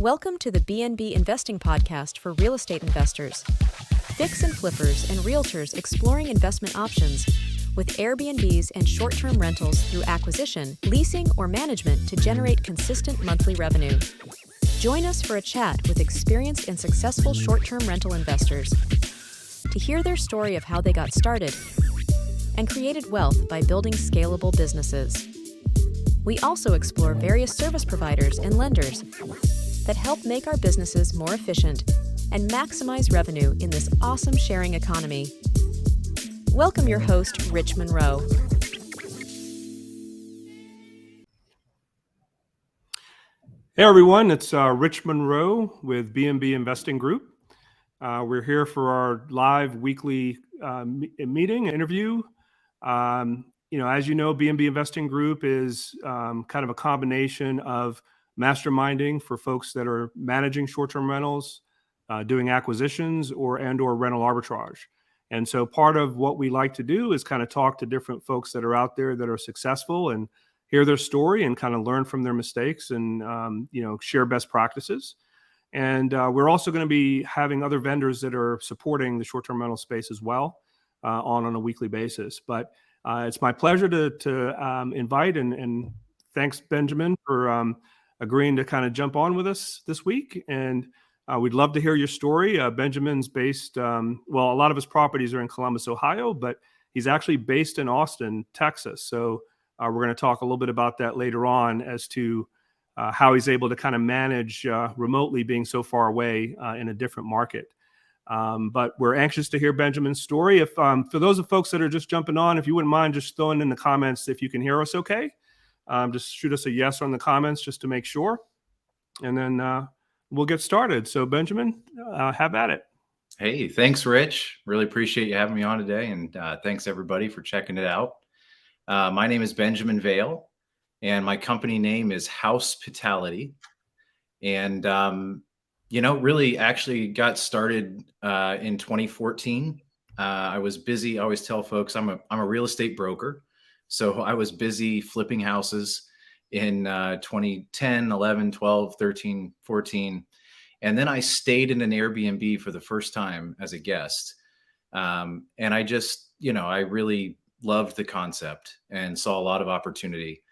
Welcome to the BNB Investing Podcast for real estate investors. Fix and flippers and realtors exploring investment options with Airbnbs and short-term rentals through acquisition, leasing, or management to generate consistent monthly revenue. Join us for a chat with experienced and successful short-term rental investors to hear their story of how they got started and created wealth by building scalable businesses. We also explore various service providers and lenders that help make our businesses more efficient and maximize revenue in this awesome sharing economy. Welcome your host, Rich Munroe. Hey everyone, it's Rich Munroe with BNB Investing Group. We're here for our live weekly meeting interview. As you know, BNB Investing Group is kind of a combination of masterminding for folks that are managing short-term rentals, doing acquisitions or rental arbitrage. And so part of what we like to do is kind of talk to different folks that are out there that are successful and hear their story and kind of learn from their mistakes and, share best practices. And we're also going to be having other vendors that are supporting the short-term rental space as well on a weekly basis. But it's my pleasure to invite and thanks, Benjamin, for agreeing to kind of jump on with us this week. And we'd love to hear your story. Benjamin's based, a lot of his properties are in Columbus, Ohio, but he's actually based in Austin, Texas. So we're going to talk a little bit about that later on as to how he's able to kind of manage remotely being so far away in a different market. But we're anxious to hear Benjamin's story. If for those of folks that are just jumping on, if you wouldn't mind just throwing in the comments if you can hear us okay. Just shoot us a yes on the comments just to make sure. And then we'll get started. So Benjamin, have at it. Hey, thanks, Rich. Really appreciate you having me on today. And thanks everybody for checking it out. My name is Benjamin Vail and my company name is Housepitality. And, really actually got started in 2014. I was busy. I always tell folks I'm a real estate broker. So I was busy flipping houses in 2010, 11, 12, 13, 14. And then I stayed in an Airbnb for the first time as a guest. And I just, I really loved the concept and saw a lot of opportunity.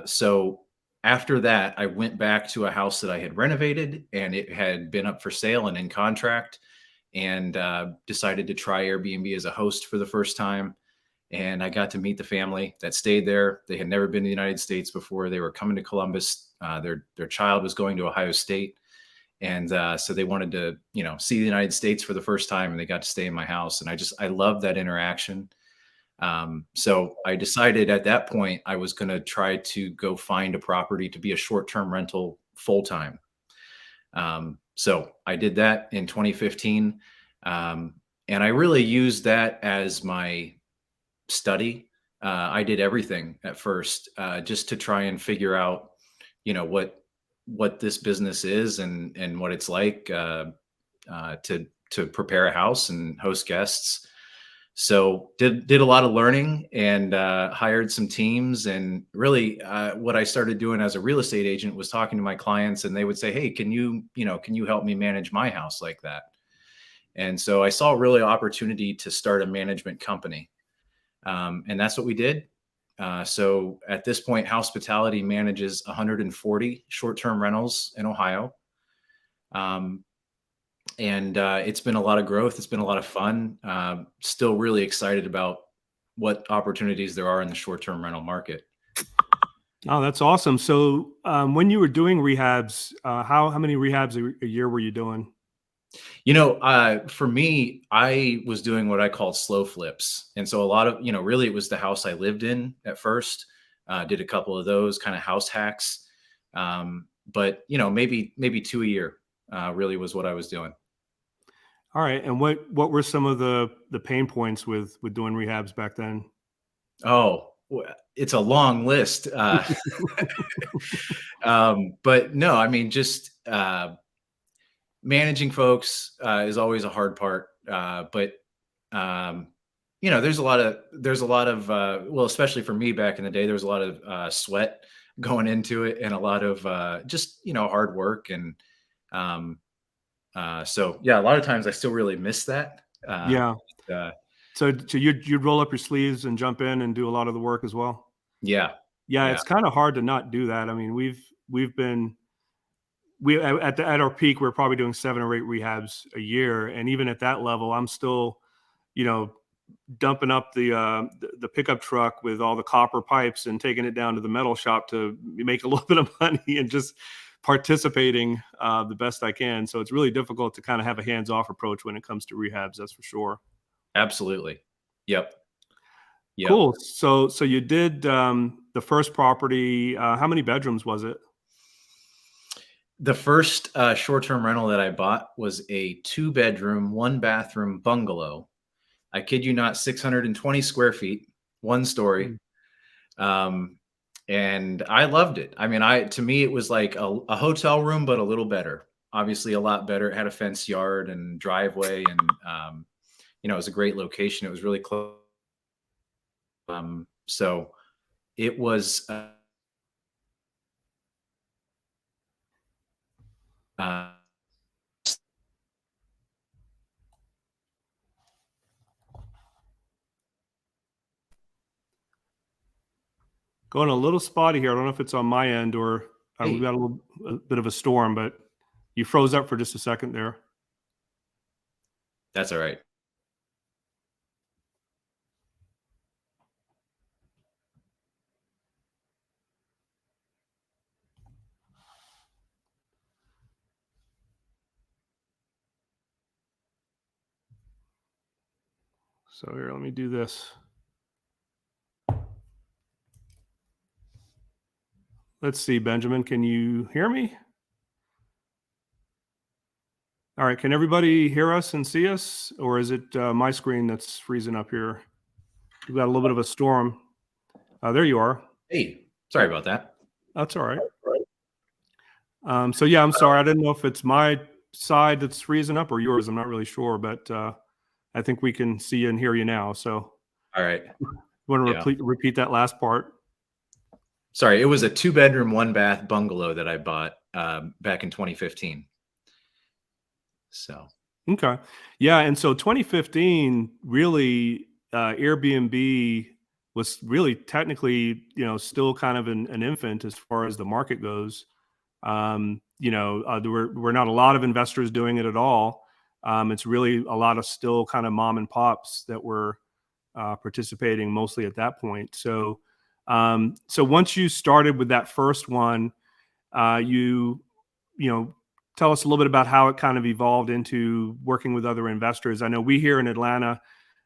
So after that, I went back to a house that I had renovated and it had been up for sale and in contract, and decided to try Airbnb as a host for the first time. And I got to meet the family that stayed there. They had never been to the United States before. They were coming to Columbus. Their child was going to Ohio State. And so they wanted to, see the United States for the first time, and they got to stay in my house. And I loved that interaction. So I decided at that point, I was going to try to go find a property to be a short-term rental full-time. So I did that in 2015. And I really used that as my study. I did everything at first, just to try and figure out, what this business is and what it's like, to prepare a house and host guests. So did a lot of learning and hired some teams. And really what I started doing as a real estate agent was talking to my clients, and they would say, hey, can you help me manage my house like that? And so I saw really an opportunity to start a management company. And that's what we did. So at this point, Housepitality manages 140 short-term rentals in Ohio. And it's been a lot of growth. It's been a lot of fun. Still really excited about what opportunities there are in the short-term rental market. Oh, that's awesome. So when you were doing rehabs, how many rehabs a year were you doing? For me, I was doing what I call slow flips. And so a lot of, really it was the house I lived in at first, did a couple of those kind of house hacks. But, maybe 2 a year really was what I was doing. All right. And what were some of the pain points with doing rehabs back then? Oh, it's a long list. But no, just managing folks is always a hard part. But there's a lot of, especially for me back in the day, there was a lot of sweat going into it, and a lot of just, hard work. And so yeah, a lot of times I still really miss that. Yeah. Uh, So you'd roll up your sleeves and jump in and do a lot of the work as well. yeah, Yeah, yeah, it's kind of hard to not do that. I mean, we've been at our peak, we're probably doing 7 or 8 rehabs a year, and even at that level, I'm still, you know, dumping up the pickup truck with all the copper pipes and taking it down to the metal shop to make a little bit of money and just participating the best I can. So it's really difficult to kind of have a hands-off approach when it comes to rehabs. That's for sure. absolutely. Yep. Yep. Cool. So you did the first property. How many bedrooms was it? The first short-term rental that I bought was a 2-bedroom, 1-bathroom bungalow. I kid you not, 620 square feet, 1 story. And I loved it. I mean, to me, it was like a hotel room, but a little better. Obviously, a lot better. It had a fenced yard and driveway, and it was a great location. It was really close. So it was. Going a little spotty here. I don't know if it's on my end or we've Hey, got a bit of a storm, but you froze up for just a second there. that's all right. So here, let me do this. Let's see, Benjamin, can you hear me? All right, can everybody hear us and see us, or is it my screen that's freezing up here? We've got a little bit of a storm. There you are. Hey, sorry about that. That's all right. So yeah, I'm sorry. I didn't know if it's my side that's freezing up or yours. I'm not really sure, but I think we can see you and hear you now. So All right. you want to Yeah. repeat that last part? Sorry, it was a 2-bedroom, 1-bath bungalow that I bought back in 2015. So Okay. Yeah, and so 2015 really Airbnb was really technically, still kind of an infant as far as the market goes. There were not a lot of investors doing it at all. It's really a lot of still kind of mom and pops that were participating mostly at that point. So once you started with that first one, you know, tell us a little bit about how it kind of evolved into working with other investors. I know we here in Atlanta,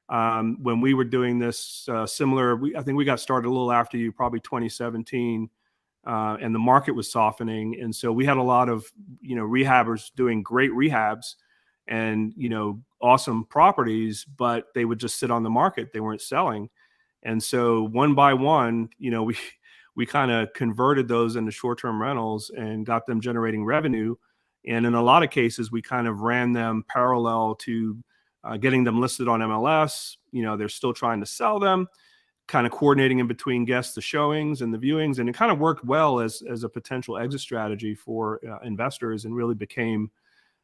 when we were doing this similar, I think we got started a little after you, probably 2017, and the market was softening. And so we had a lot of, rehabbers doing great rehabs and, awesome properties, but they would just sit on the market. They weren't selling. And so one by one, we kind of converted those into short-term rentals and got them generating revenue. And in a lot of cases, we kind of ran them parallel to getting them listed on MLS. They're still trying to sell them, kind of coordinating in between guests, the showings and the viewings. And it kind of worked well as a potential exit strategy for investors, and really became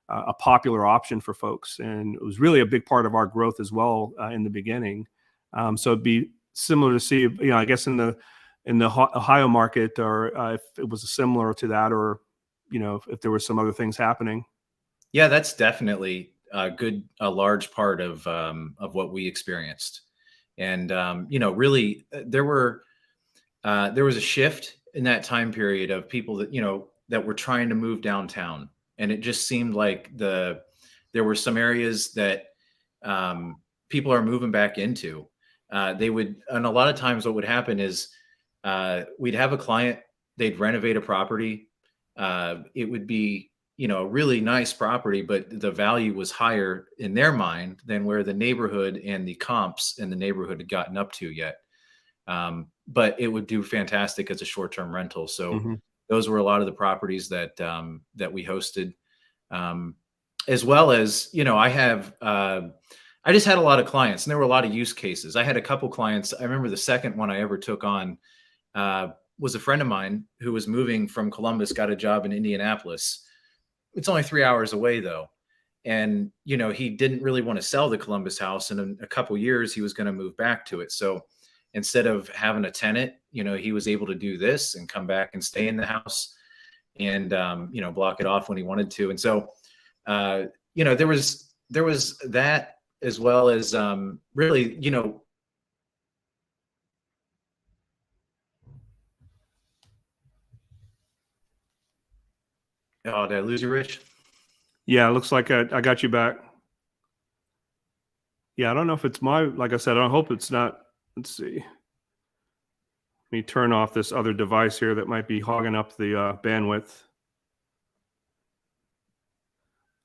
a popular option for folks. And it was really a big part of our growth as well in the beginning. So it'd be similar to see, I guess in the Ohio market, or if it was similar to that, or if there were some other things happening. yeah, that's definitely a large part of what we experienced. And really, there was a shift in that time period of people that were trying to move downtown, and it just seemed like there were some areas that people are moving back into. And a lot of times what would happen is we'd have a client, they'd renovate a property. It would be, a really nice property, but the value was higher in their mind than where the neighborhood and the comps in the neighborhood had gotten up to yet. But it would do fantastic as a short-term rental. So those were a lot of the properties that we hosted, as well as, I just had a lot of clients, and there were a lot of use cases. I had a couple clients. I remember the second one I ever took on was a friend of mine who was moving from Columbus, got a job in Indianapolis. It's only 3 hours away though. And, you know, he didn't really want to sell the Columbus house. And in a couple years, he was going to move back to it. So instead of having a tenant, you know, he was able to do this and come back and stay in the house and, you know, block it off when he wanted to. And so, you know, there was that, as well as really, you know, oh, did I lose you, Rich? Yeah, it looks like I got you back. Yeah, I don't know if it's like I said, I hope it's not. Let's see. Let me turn off this other device here that might be hogging up the bandwidth.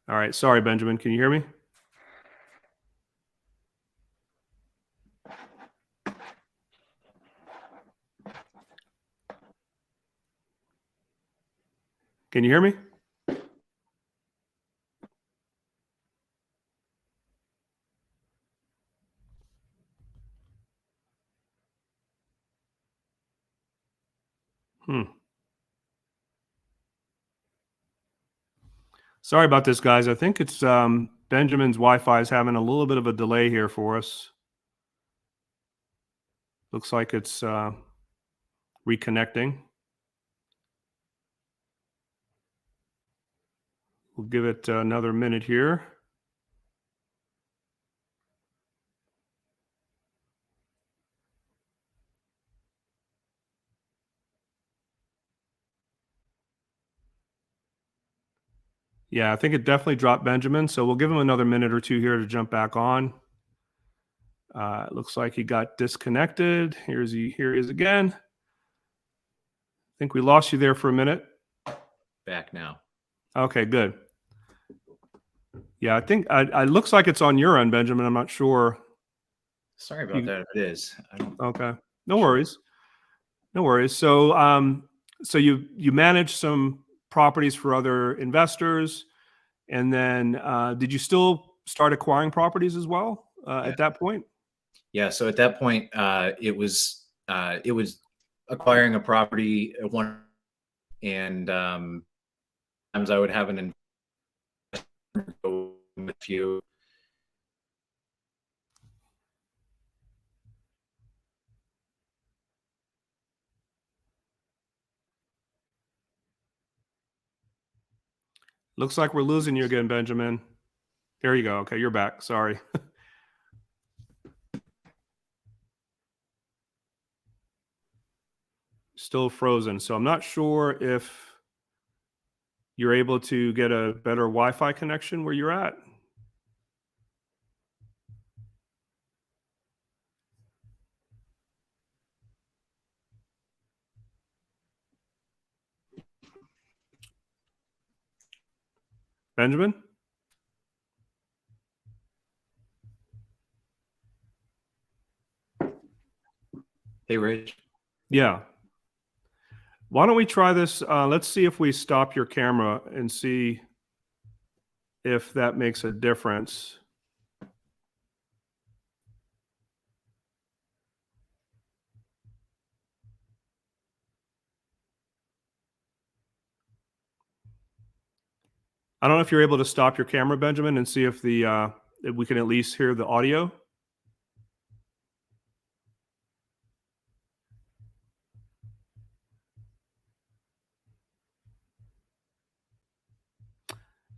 All right, sorry, Benjamin, can you hear me? Can you hear me? Sorry about this, guys. I think it's Benjamin's Wi-Fi is having a little bit of a delay here for us. Looks like it's reconnecting. We'll give it another minute here. Yeah, I think it definitely dropped Benjamin. So we'll give him another minute or two here to jump back on. It looks like he got disconnected. Here he is again. I think we lost you there for a minute. Back now. Okay, good. Yeah, I think it looks like it's on your end, Benjamin. I'm not sure. Sorry about that if it is. Okay, no worries. No worries. So so you manage some properties for other investors, and then did you still start acquiring properties as well at that point? Yeah. So at that point, it was acquiring a property at one, and sometimes I would have an investor go with you. Looks like we're losing you again, Benjamin. There you go. Okay, you're back. Sorry. Still frozen. So I'm not sure if you're able to get a better Wi-Fi connection where you're at. Benjamin? Hey, Rich. Yeah. Why don't we try this? Let's see if we stop your camera and see if that makes a difference. I don't know if you're able to stop your camera, Benjamin, and see if if we can at least hear the audio.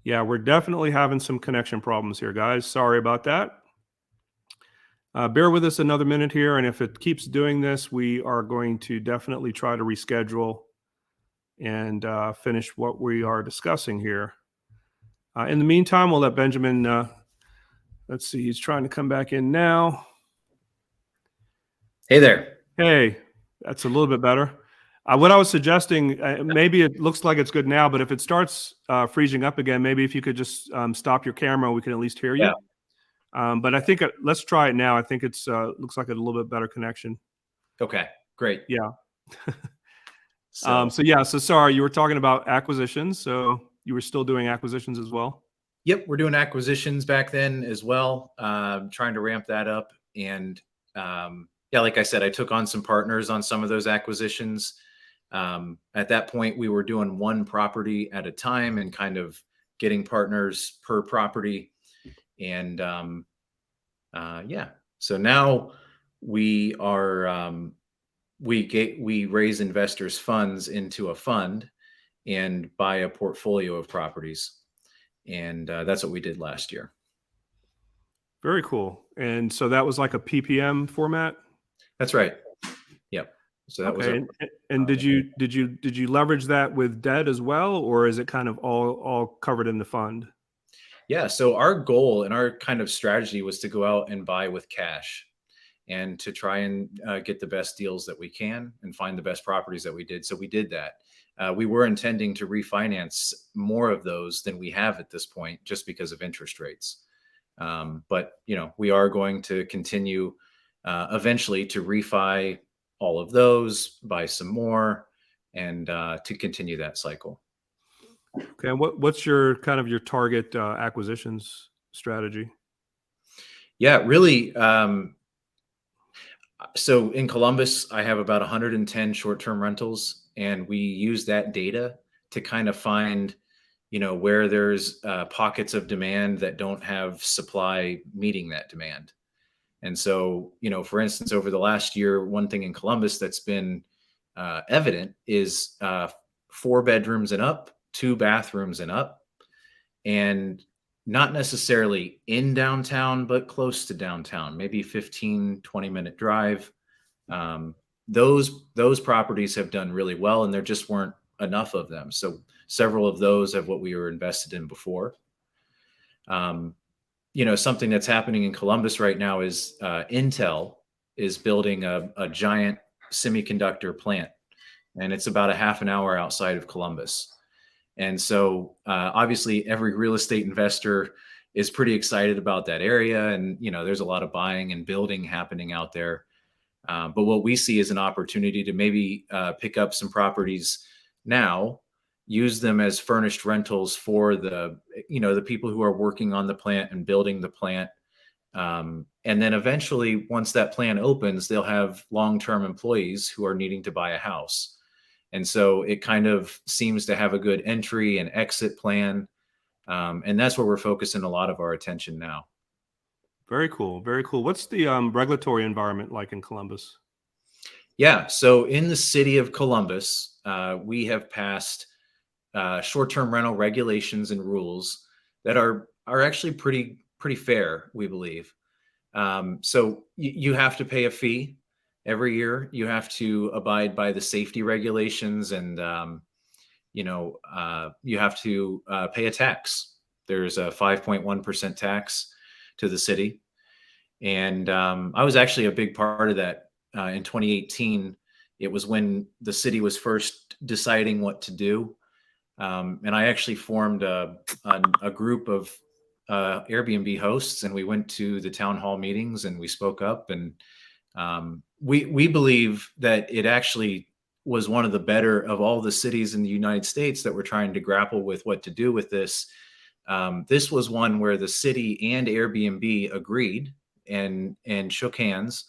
Yeah, we're definitely having some connection problems here, guys. Sorry about that. Bear with us another minute here, and if it keeps doing this, we are going to definitely try to reschedule and finish what we are discussing here. In the meantime, we'll let Benjamin, let's see, he's trying to come back in now. Hey there. Hey, that's a little bit better. What I was suggesting, maybe it looks like it's good now, but if it starts freezing up again, maybe if you could just stop your camera, we can at least hear you. Yeah. But I think let's try it now. I think it's looks like a little bit better connection. Okay, great. Yeah. So sorry, you were talking about acquisitions. So you were still doing acquisitions as well? Yep, we're doing acquisitions back then as well, trying to ramp that up. And yeah, like I said, I took on some partners on some of those acquisitions. At that point, we were doing one property at a time and kind of getting partners per property. And yeah, so now we are we raise investors' funds into a fund and buy a portfolio of properties, and that's what we did last year. Very cool. And so that was like a PPM format? That's right. Yep. So that was Okay. And did you leverage that with debt as well, or is it kind of all covered in the fund? Yeah. So our goal and our kind of strategy was to go out and buy with cash and to try and get the best deals that we can and find the best properties that we did. So we did that. We were intending to refinance more of those than we have at this point, just because of interest rates. But we are going to continue eventually to refi all of those, buy some more, and to continue that cycle. Okay. And what's your kind of your target acquisitions strategy? Yeah, really. So in Columbus, I have about 110 short-term rentals, and we use that data to kind of find, where there's pockets of demand that don't have supply meeting that demand. And so, for instance, over the last year, one thing in Columbus that's been evident is 4 bedrooms and up, 2 bathrooms and up, and not necessarily in downtown, but close to downtown, maybe 15, 20-minute drive. Those properties have done really well, and there just weren't enough of them. So several of those have what we were invested in before. Something that's happening in Columbus right now is Intel is building a giant semiconductor plant, and it's about a half an hour outside of Columbus. And so obviously every real estate investor is pretty excited about that area. And, there's a lot of buying and building happening out there. But what we see is an opportunity to maybe pick up some properties now, use them as furnished rentals for the people who are working on the plant and building the plant. And then eventually, once that plant opens, they'll have long-term employees who are needing to buy a house. And so it kind of seems to have a good entry and exit plan. And that's where we're focusing a lot of our attention now. Very cool. Very cool. What's the regulatory environment like in Columbus? Yeah. So in the city of Columbus, we have passed short-term rental regulations and rules that are actually pretty fair, we believe. So you have to pay a fee every year. You have to abide by the safety regulations, and you have to pay a tax. There's a 5.1% tax to the city, and I was actually a big part of that in 2018. It was when the city was first deciding what to do, and I actually formed a group of Airbnb hosts, and we went to the town hall meetings and we spoke up, and we believe that it actually was one of the better of all the cities in the United States that were trying to grapple with what to do with this. This was one where the city and Airbnb agreed and shook hands.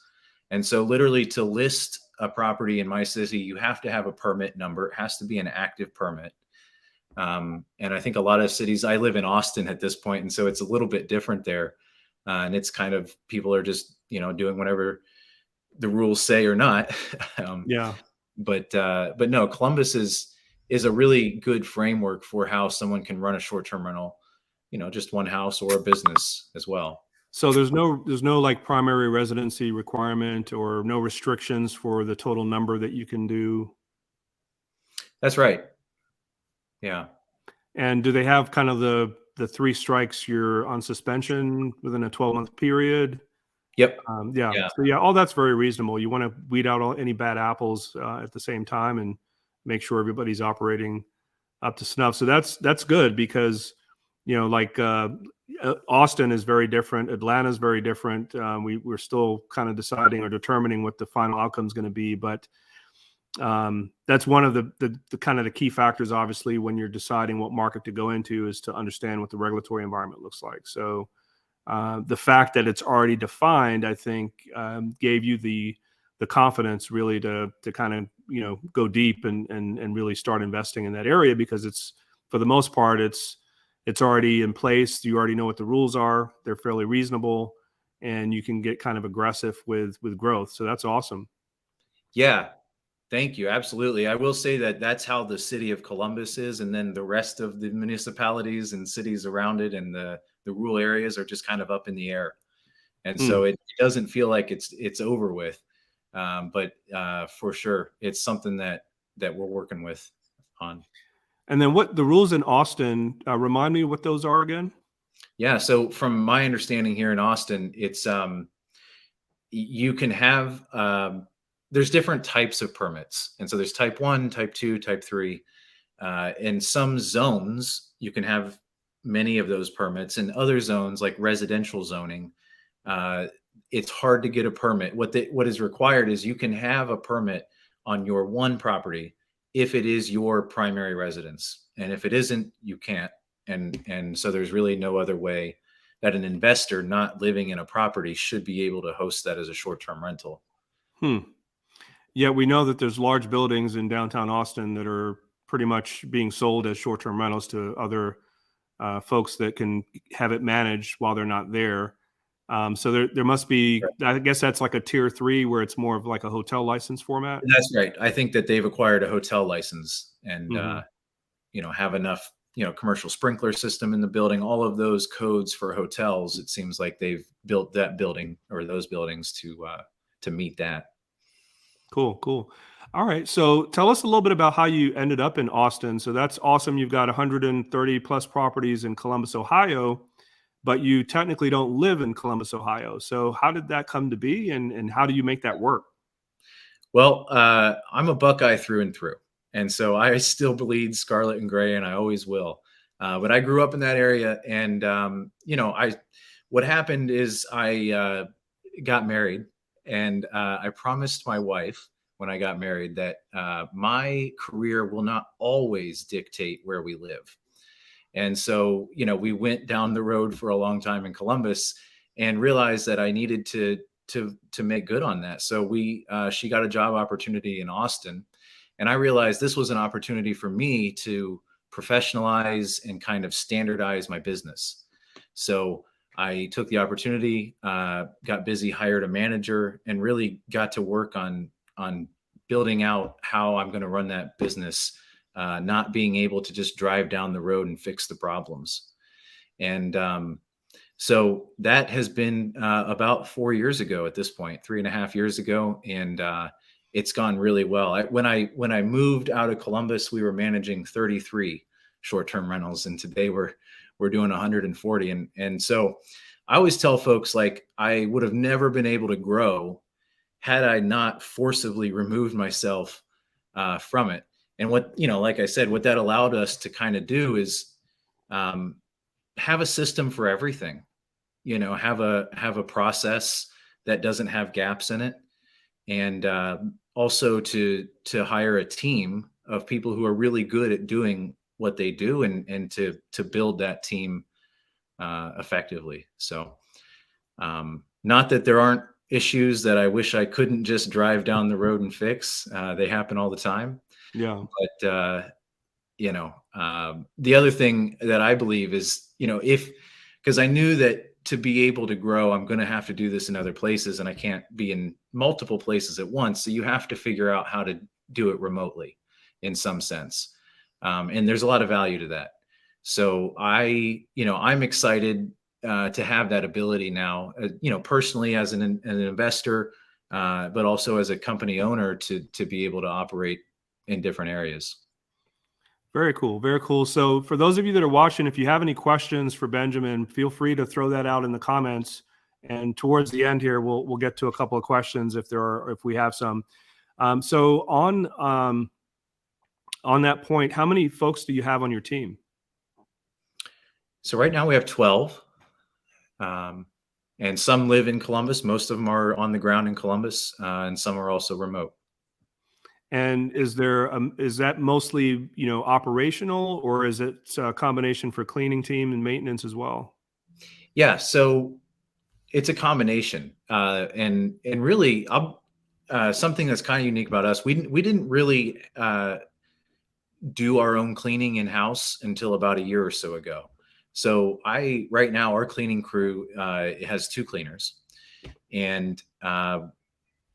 And so literally to list a property in my city, you have to have a permit number. It has to be an active permit. And I think a lot of cities, I live in Austin at this point, and so it's a little bit different there. And it's kind of, people are just, doing whatever the rules say or not. Yeah. But no, Columbus is a really good framework for how someone can run a short-term rental, just one house or a business as well. So there's no like primary residency requirement or no restrictions for the total number that you can do. That's right. Yeah. And do they have kind of the 3 strikes, you're on suspension within a 12-month period? Yep. Yeah. So yeah, all that's very reasonable. You want to weed out any bad apples at the same time and make sure everybody's operating up to snuff. So that's good, because like Austin is very different. Atlanta is very different. We're still kind of deciding or determining what the final outcome is going to be, but that's one of the kind of the key factors, obviously, when you're deciding what market to go into, is to understand what the regulatory environment looks like. So the fact that it's already defined, I think, gave you the confidence really to kind of go deep and really start investing in that area, because it's, for the most part, it's already in place. You already know what the rules are. They're fairly reasonable, and you can get kind of aggressive with growth. So that's awesome. Yeah. Thank you. Absolutely. I will say that that's how the city of Columbus is. And then the rest of the municipalities and cities around it and the rural areas are just kind of up in the air. And so it doesn't feel like it's over with. But for sure, it's something that we're working with on. And then what the rules in Austin, remind me what those are again? Yeah. So from my understanding here in Austin, it's you can have there's different types of permits. And so there's type 1, type 2, type 3. In some zones, you can have many of those permits. In other zones, like residential zoning, it's hard to get a permit. What is required is you can have a permit on your one property if it is your primary residence. And if it isn't, you can't. And so there's really no other way that an investor not living in a property should be able to host that as a short-term rental. Yeah, we know that there's large buildings in downtown Austin that are pretty much being sold as short-term rentals to other folks that can have it managed while they're not there. So there must be, I guess that's like a tier 3 where it's more of like a hotel license format. That's right. I think that they've acquired a hotel license and, have enough, commercial sprinkler system in the building, all of those codes for hotels. It seems like they've built that building or those buildings to meet that. Cool. All right. So tell us a little bit about how you ended up in Austin. So that's awesome. You've got 130 plus properties in Columbus, Ohio, but you technically don't live in Columbus, Ohio. So how did that come to be, and how do you make that work? Well, I'm a Buckeye through and through. And so I still bleed scarlet and gray, and I always will. But I grew up in that area, and what happened is I got married, and I promised my wife when I got married that my career will not always dictate where we live. And so, we went down the road for a long time in Columbus and realized that I needed to make good on that. So she got a job opportunity in Austin, and I realized this was an opportunity for me to professionalize and kind of standardize my business. So I took the opportunity, got busy, hired a manager, and really got to work on building out how I'm going to run that business, not being able to just drive down the road and fix the problems. And so that has been about 4 years ago at this point, 3.5 years ago. And it's gone really well. When I moved out of Columbus, we were managing 33 short-term rentals, and today we're doing 140. And so I always tell folks, like, I would have never been able to grow had I not forcibly removed myself from it. And like I said, what that allowed us to kind of do is have a system for everything, have a process that doesn't have gaps in it. And also to hire a team of people who are really good at doing what they do, and to build that team effectively. So not that there aren't issues that I wish I couldn't just drive down the road and fix. They happen all the time. Yeah. But the other thing that I believe is, because I knew that to be able to grow, I'm going to have to do this in other places, and I can't be in multiple places at once. So you have to figure out how to do it remotely in some sense. And there's a lot of value to that. So I'm excited to have that ability now, personally as an investor, but also as a company owner to be able to operate in different areas. Very cool. Very cool. So for those of you that are watching, if you have any questions for Benjamin, feel free to throw that out in the comments. And towards the end here, we'll get to a couple of questions if we have some. So on that point, how many folks do you have on your team? So right now we have 12. And some live in Columbus. Most of them are on the ground in Columbus, and some are also remote. And is that mostly, operational, or is it a combination for cleaning team and maintenance as well? Yeah, so it's a combination. And really, something that's kind of unique about us. We didn't really do our own cleaning in house until about a year or so ago. So right now our cleaning crew has 2 cleaners, and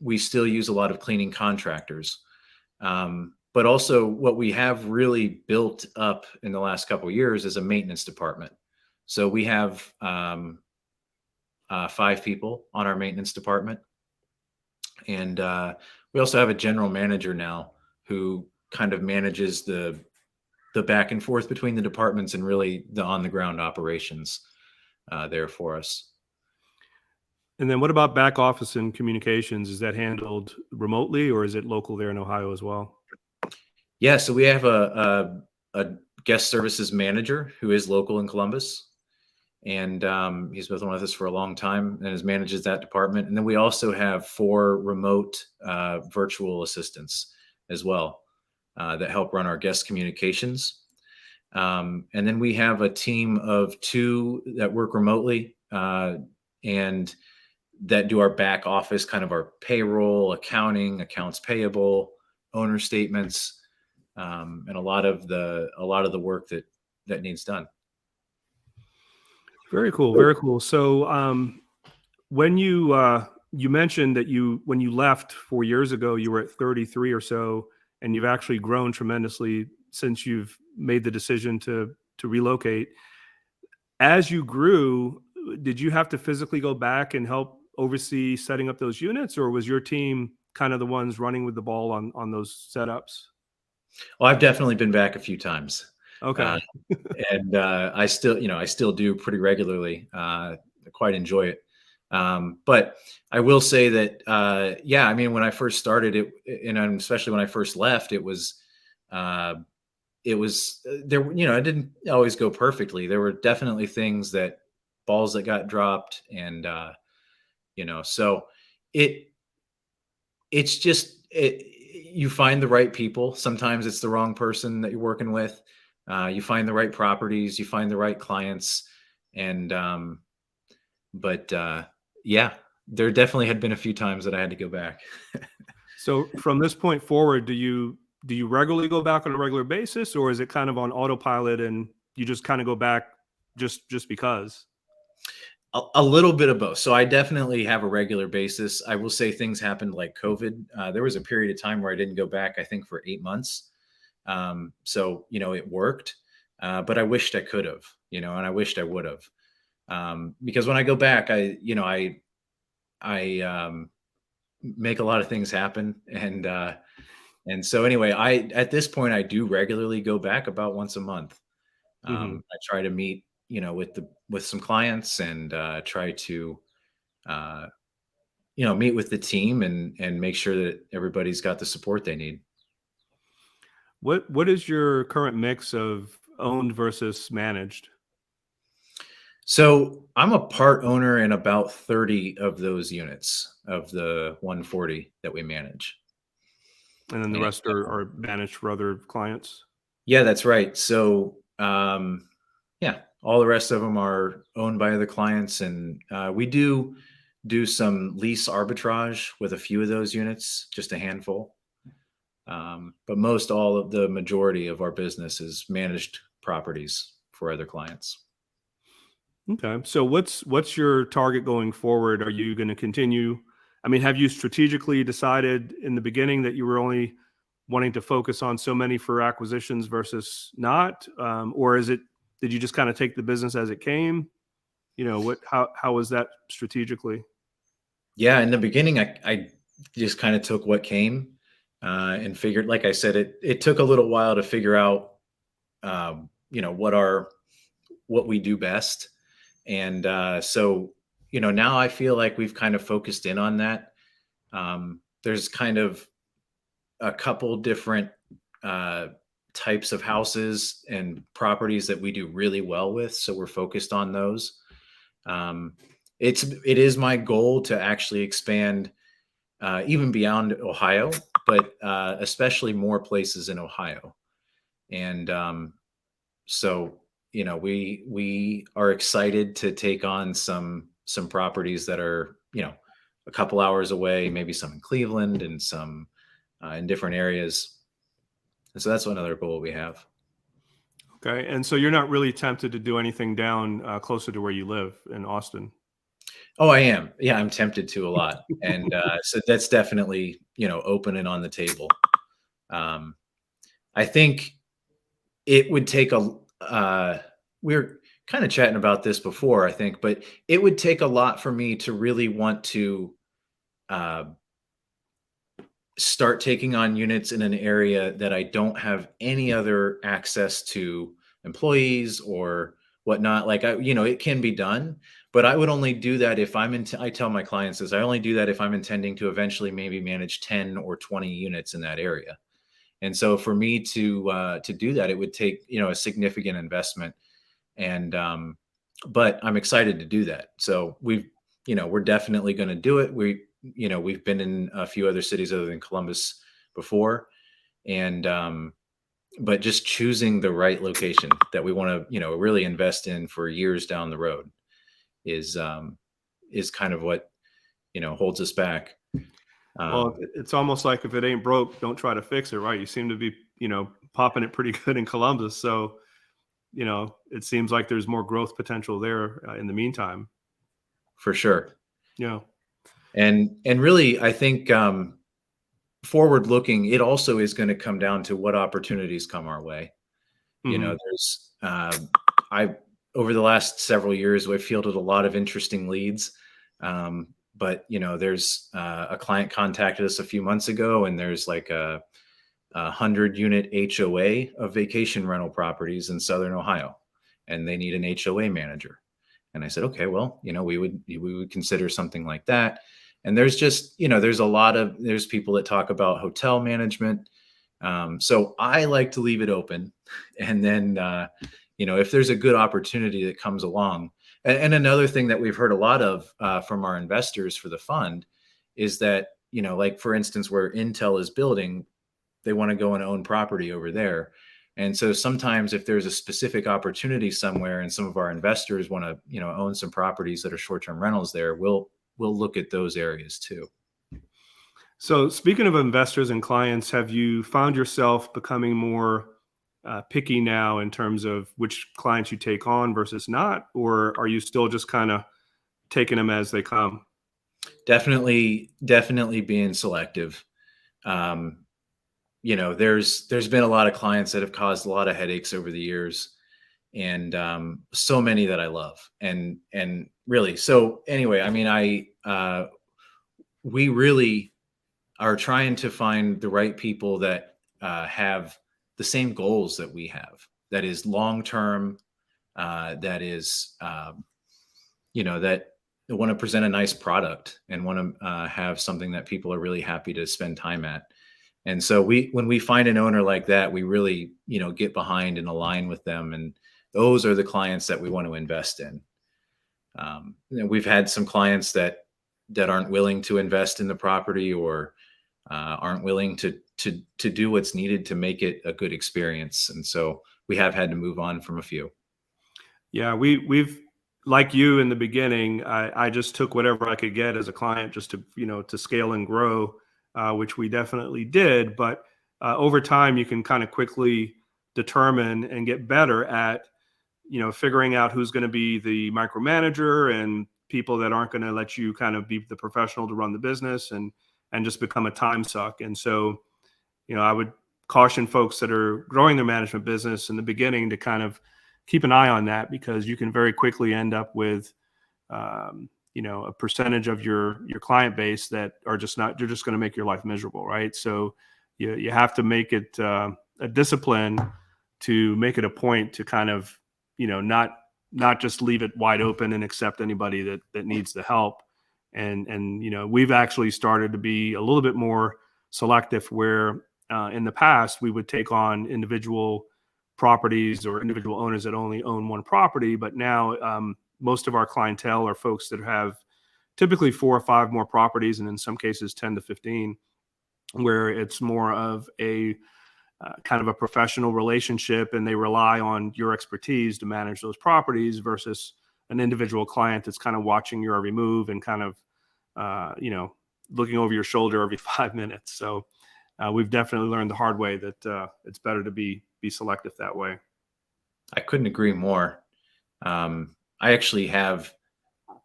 we still use a lot of cleaning contractors. But also what we have really built up in the last couple of years is a maintenance department. So we have 5 people on our maintenance department. And we also have a general manager now who kind of manages the back and forth between the departments and really the on the ground operations there for us. And then what about back office and communications? Is that handled remotely, or is it local there in Ohio as well? Yeah, so we have a guest services manager who is local in Columbus, and he's been with us for a long time and manages that department. And then we also have 4 remote virtual assistants as well that help run our guest communications. And then we have a team of 2 that work remotely and that do our back office, kind of our payroll, accounting, accounts payable, owner statements, and a lot of the work that needs done. Very cool. Very cool. So when you mentioned that when you left 4 years ago, you were at 33 or so, and you've actually grown tremendously since you've made the decision to relocate. As you grew, did you have to physically go back and help oversee setting up those units, or was your team kind of the ones running with the ball on those setups? Well, I've definitely been back a few times. Okay. And I still do pretty regularly. I quite enjoy it. But I will say that, yeah, I mean, when I first started and especially when I first left, it was there, it didn't always go perfectly. There were definitely balls that got dropped, and, so it's just, you find the right people. Sometimes it's the wrong person that you're working with. You find the right properties, you find the right clients. And, yeah, there definitely had been a few times that I had to go back. So from this point forward, do you regularly go back on a regular basis, or is it kind of on autopilot and you just kind of go back just because? A little bit of both. So I definitely have a regular basis. I will say things happened like COVID. There was a period of time where I didn't go back, I think for 8 months. So, it worked, but I wished I could have, and I wished I would have, because when I go back, I make a lot of things happen. And so anyway, at this point, I do regularly go back about once a month. I try to meet, with some clients and, try to, meet with the team and make sure that everybody's got the support they need. What is your current mix of owned versus managed? So I'm a part owner in about 30 of those units of the 140 that we manage. And then the rest are managed for other clients? Yeah, that's right. So, yeah, all the rest of them are owned by other clients. And we do some lease arbitrage with a few of those units, just a handful. But all of the majority of our business is managed properties for other clients. Okay. So what's your target going forward? Are you going to continue? I mean, have you strategically decided in the beginning that you were only wanting to focus on so many for acquisitions versus not? Or did you just kind of take the business as it came? How was that strategically? Yeah. In the beginning, I just kind of took what came, and figured, like I said, it took a little while to figure out, what we do best. And so, now I feel like we've kind of focused in on that. There's kind of a couple different types of houses and properties that we do really well with. So we're focused on those. It is my goal to actually expand even beyond Ohio, but especially more places in Ohio. And so, we are excited to take on some properties that are, a couple hours away, maybe some in Cleveland and some in different areas. And so that's another goal we have. Okay. And so you're not really tempted to do anything down closer to where you live in Austin? Oh, I am. Yeah, I'm tempted to a lot. And so that's definitely, open and on the table. I think it would take we were kind of chatting about this before, I think, but it would take a lot for me to really want to start taking on units in an area that I don't have any other access to employees or whatnot. Like it can be done, but I would only do that if I tell my clients this, I only do that if I'm intending to eventually maybe manage 10 or 20 units in that area. And so for me to do that, it would take, a significant investment. And, but I'm excited to do that. So we're definitely going to do it. We've been in a few other cities other than Columbus before. And, but just choosing the right location that we want to, really invest in for years down the road is kind of what, holds us back. Well, it's almost like if it ain't broke, don't try to fix it, right? You seem to be, popping it pretty good in Columbus. So, it seems like there's more growth potential there in the meantime. For sure. Yeah. And really, I think forward looking, it also is going to come down to what opportunities come our way. There's over the last several years, we've fielded a lot of interesting leads. But there's a client contacted us a few months ago, and there's like a 100-unit HOA of vacation rental properties in Southern Ohio, and they need an HOA manager. And I said, okay, well, we would consider something like that. And there's just, there's people that talk about hotel management. So I like to leave it open, and then if there's a good opportunity that comes along. And another thing that we've heard a lot of from our investors for the fund is that, like for instance, where Intel is building, they want to go and own property over there. And so sometimes if there's a specific opportunity somewhere and some of our investors want to, own some properties that are short-term rentals there, we'll look at those areas too. So speaking of investors and clients, have you found yourself becoming more picky now in terms of which clients you take on versus not, or are you still just kind of taking them as they come? Definitely being selective. There's been a lot of clients that have caused a lot of headaches over the years, and so many that I love. And really, so anyway, I mean, we really are trying to find the right people that have the same goals that we have, that is long-term, that is, that want to present a nice product and want to have something that people are really happy to spend time at. And so when we find an owner like that, we really, get behind and align with them. And those are the clients that we want to invest in. We've had some clients that aren't willing to invest in the property or aren't willing to do what's needed to make it a good experience. And so we have had to move on from a few. Yeah, we've like you in the beginning, I just took whatever I could get as a client just to, to scale and grow, which we definitely did. But over time, you can kind of quickly determine and get better at, figuring out who's going to be the micromanager and people that aren't going to let you kind of be the professional to run the business and just become a time suck. And so, I would caution folks that are growing their management business in the beginning to kind of keep an eye on that, because you can very quickly end up with, a percentage of your client base that are just not, you're just going to make your life miserable. Right. So you have to make it a discipline to make it a point to kind of, not just leave it wide open and accept anybody that needs the help. And we've actually started to be a little bit more selective where in the past we would take on individual properties or individual owners that only own one property. But now most of our clientele are folks that have typically 4 or 5 more properties, and in some cases 10 to 15, where it's more of a kind of a professional relationship, and they rely on your expertise to manage those properties versus an individual client that's kind of watching your every move and kind of looking over your shoulder every 5 minutes. So we've definitely learned the hard way that it's better to be selective that way. I couldn't agree more. I actually have,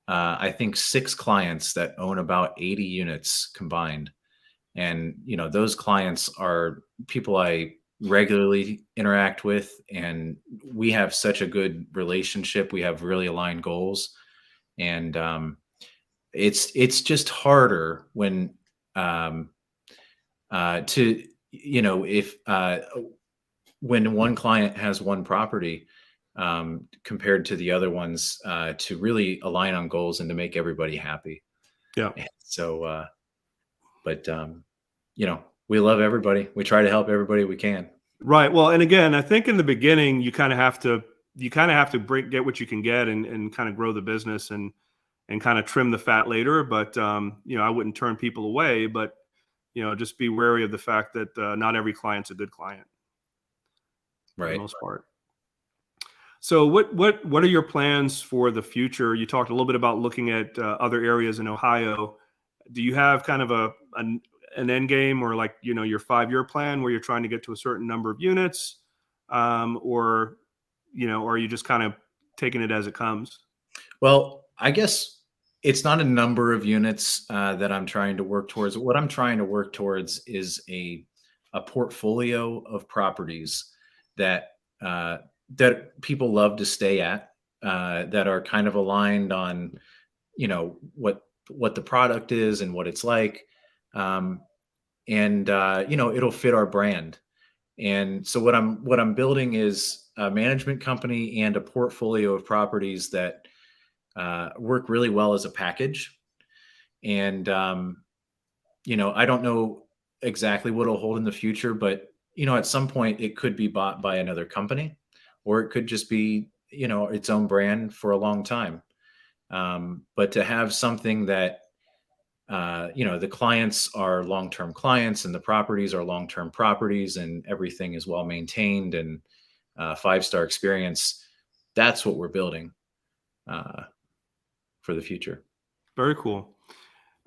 I think, 6 clients that own about 80 units combined. And, those clients are people I regularly interact with, and we have such a good relationship. We have really aligned goals. And it's just harder when if when one client has one property compared to the other ones, to really align on goals and to make everybody happy. Yeah. And so, but we love everybody. We try to help everybody we can. Right. Well, and again, I think in the beginning you kind of have to get what you can get and kind of grow the business and kind of trim the fat later. But I wouldn't turn people away, but just be wary of the fact that not every client's a good client. For the most part. So what are your plans for the future? You talked a little bit about looking at other areas in Ohio. Do you have kind of an end game, or like, your 5-year plan where you're trying to get to a certain number of units, or are you just kind of taking it as it comes? Well, I guess it's not a number of units that I'm trying to work towards. What I'm trying to work towards is a portfolio of properties that people love to stay at, that are kind of aligned on, what the product is and what it's like. It'll fit our brand. And so what I'm building is a management company and a portfolio of properties that work really well as a package. And, I don't know exactly what it'll hold in the future, but, at some point it could be bought by another company, or it could just be, its own brand for a long time. But to have something that, the clients are long-term clients and the properties are long-term properties and everything is well maintained and 5-star experience, that's what we're building for the future. Very cool.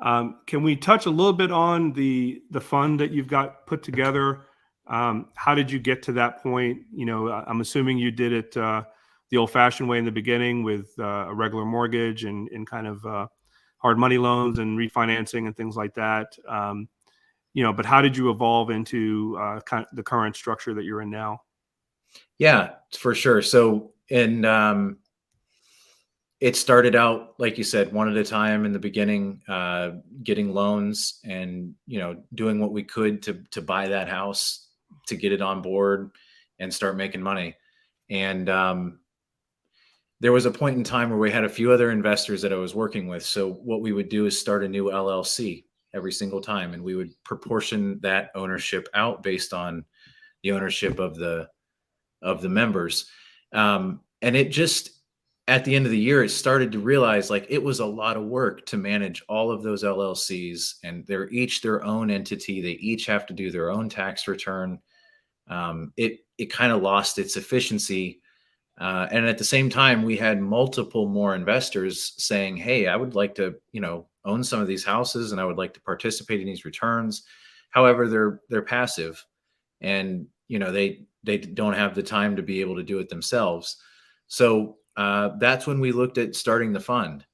Can we touch a little bit on the fund that you've got put together? How did you get to that point? I'm assuming you did it the old-fashioned way in the beginning with a regular mortgage and kind of hard money loans and refinancing and things like that. But how did you evolve into kind of the current structure that you're in now? Yeah, for sure. So, it started out, like you said, one at a time in the beginning, getting loans and, doing what we could to buy that house, to get it on board and start making money. And there was a point in time where we had a few other investors that I was working with. So what we would do is start a new LLC every single time, and we would proportion that ownership out based on the ownership of the members. And it just, at the end of the year, it started to realize like it was a lot of work to manage all of those LLCs, and they're each their own entity. They each have to do their own tax return. It kind of lost its efficiency. And at the same time, we had multiple more investors saying, hey, I would like to, own some of these houses and I would like to participate in these returns. However, they're passive, and, they don't have the time to be able to do it themselves. So that's when we looked at starting the fund,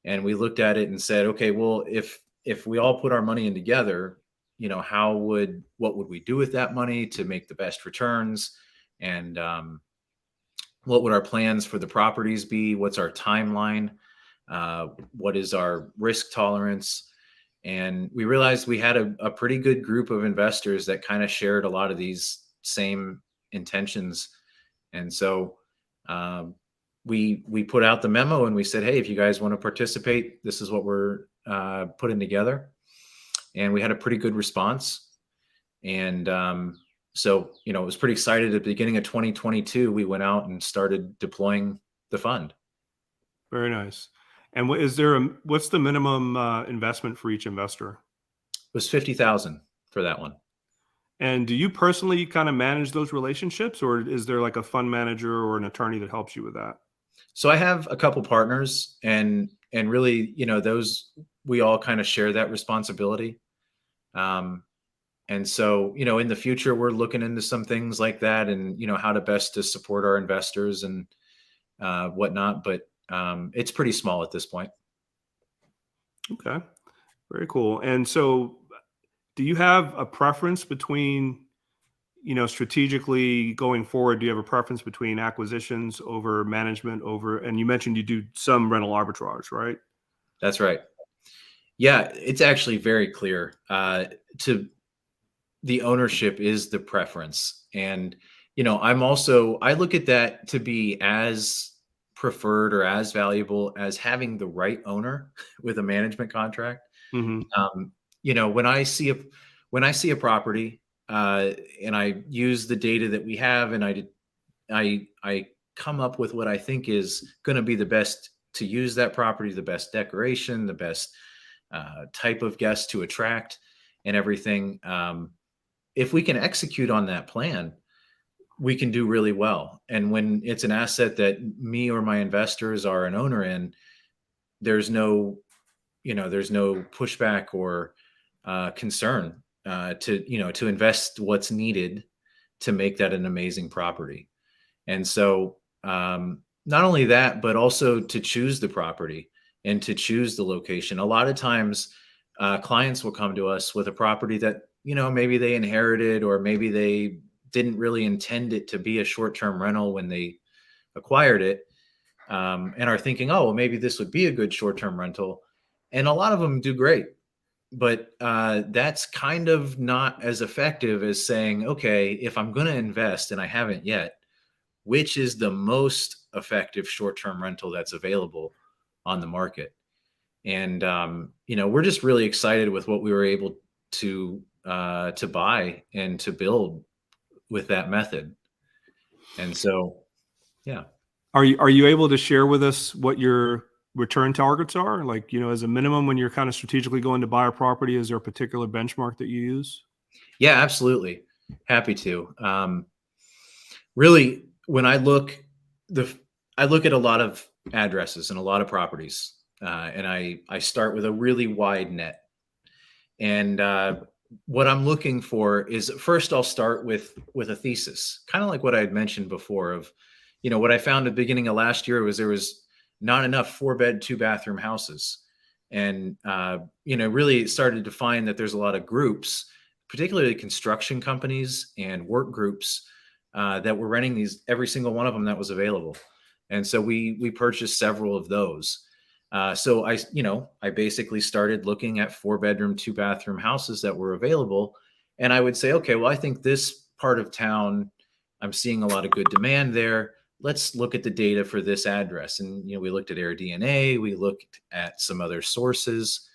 and we looked at it and said, okay, well, if we all put our money in together, what would we do with that money to make the best returns? And, what would our plans for the properties be? What's our timeline? What is our risk tolerance? And we realized we had a pretty good group of investors that kind of shared a lot of these same intentions. And so we put out the memo and we said, hey, if you guys want to participate, this is what we're putting together. And we had a pretty good response. And so, it was pretty excited. At the beginning of 2022, we went out and started deploying the fund. Very nice. And what's the minimum investment for each investor? It was $50,000 for that one. And do you personally kind of manage those relationships, or is there like a fund manager or an attorney that helps you with that? So I have a couple partners, and really, we all kind of share that responsibility. And so, in the future, we're looking into some things like that and, how to best to support our investors and whatnot. But it's pretty small at this point. Okay. Very cool. And so do you have a preference between, strategically going forward, do you have a preference between acquisitions over management and you mentioned you do some rental arbitrage, right? That's right. Yeah, it's actually very clear. The ownership is the preference. And, I look at that to be as preferred or as valuable as having the right owner with a management contract. Mm-hmm. When I see a property, and I use the data that we have, and I come up with what I think is going to be the best to use that property, the best decoration, the best type of guest to attract, and everything. If we can execute on that plan, we can do really well. And when it's an asset that me or my investors are an owner in, there's no pushback or concern to invest what's needed to make that an amazing property. And so not only that, but also to choose the property and to choose the location. A lot of times clients will come to us with a property that, maybe they inherited, or maybe they didn't really intend it to be a short-term rental when they acquired it, and are thinking, oh, well, maybe this would be a good short-term rental. And a lot of them do great. But that's kind of not as effective as saying, okay, if I'm going to invest and I haven't yet, which is the most effective short-term rental that's available on the market? And, we're just really excited with what we were able to buy and to build with that method. And so, yeah. Are you able to share with us what your return targets are? Like, as a minimum, when you're kind of strategically going to buy a property, is there a particular benchmark that you use? Yeah, absolutely. Happy to. Really, when I look at a lot of addresses and a lot of properties, and I start with a really wide net. And what I'm looking for is, first I'll start with a thesis, kind of like what I had mentioned before of, what I found at the beginning of last year was there was not enough 4-bed, 2-bathroom houses. And, really started to find that there's a lot of groups, particularly construction companies and work groups that were renting these, every single one of them that was available. And so we purchased several of those. So I basically started looking at 4-bedroom, 2-bathroom houses that were available. And I would say, okay, well, I think this part of town, I'm seeing a lot of good demand there. Let's look at the data for this address. And, we looked at AirDNA, we looked at some other sources,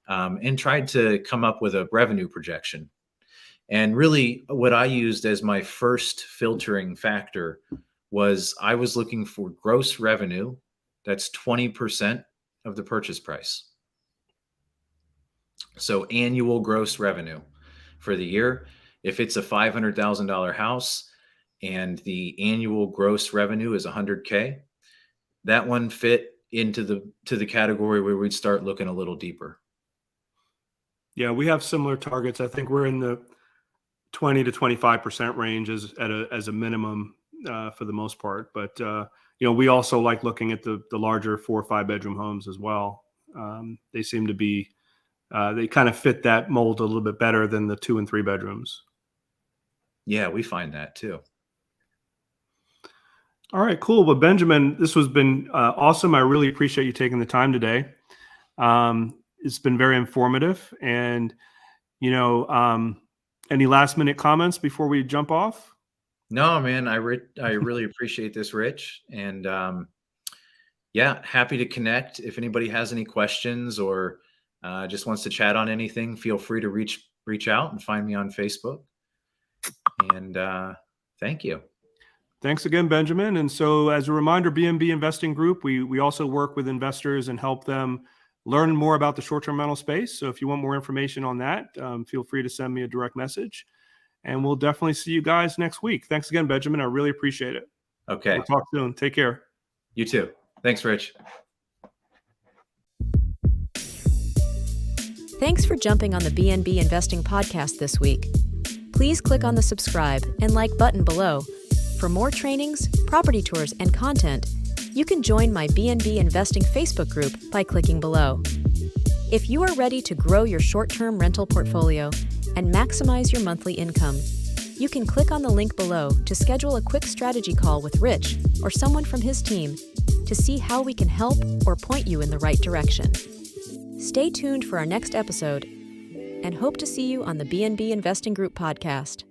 and tried to come up with a revenue projection. And really what I used as my first filtering factor was I was looking for gross revenue. That's 20% of the purchase price. So annual gross revenue for the year. If it's a $500,000 house and the annual gross revenue is $100K, that one fit into the category where we'd start looking a little deeper. Yeah, we have similar targets. I think we're in the 20 to 25% range as a minimum for the most part. But we also like looking at the larger 4 or 5-bedroom homes as well. They seem to be they kind of fit that mold a little bit better than the 2 and 3 bedrooms. Yeah, we find that too. All right, cool. Well, Benjamin, this has been awesome. I really appreciate you taking the time today. It's been very informative. And, any last minute comments before we jump off? No, man, I really appreciate this, Rich. And yeah, happy to connect. If anybody has any questions or just wants to chat on anything, feel free to reach out and find me on Facebook. And thank you. Thanks again, Benjamin. And so as a reminder, B&B Investing Group, we also work with investors and help them learn more about the short-term rental space. So if you want more information on that, feel free to send me a direct message. And we'll definitely see you guys next week. Thanks again, Benjamin. I really appreciate it. Okay. We'll talk soon. Take care. You too. Thanks, Rich. Thanks for jumping on the BNB Investing Podcast this week. Please click on the subscribe and like button below. For more trainings, property tours, and content, you can join my BNB Investing Facebook group by clicking below. If you are ready to grow your short-term rental portfolio and maximize your monthly income, you can click on the link below to schedule a quick strategy call with Rich or someone from his team to see how we can help or point you in the right direction. Stay tuned for our next episode and hope to see you on the BNB Investing Group podcast.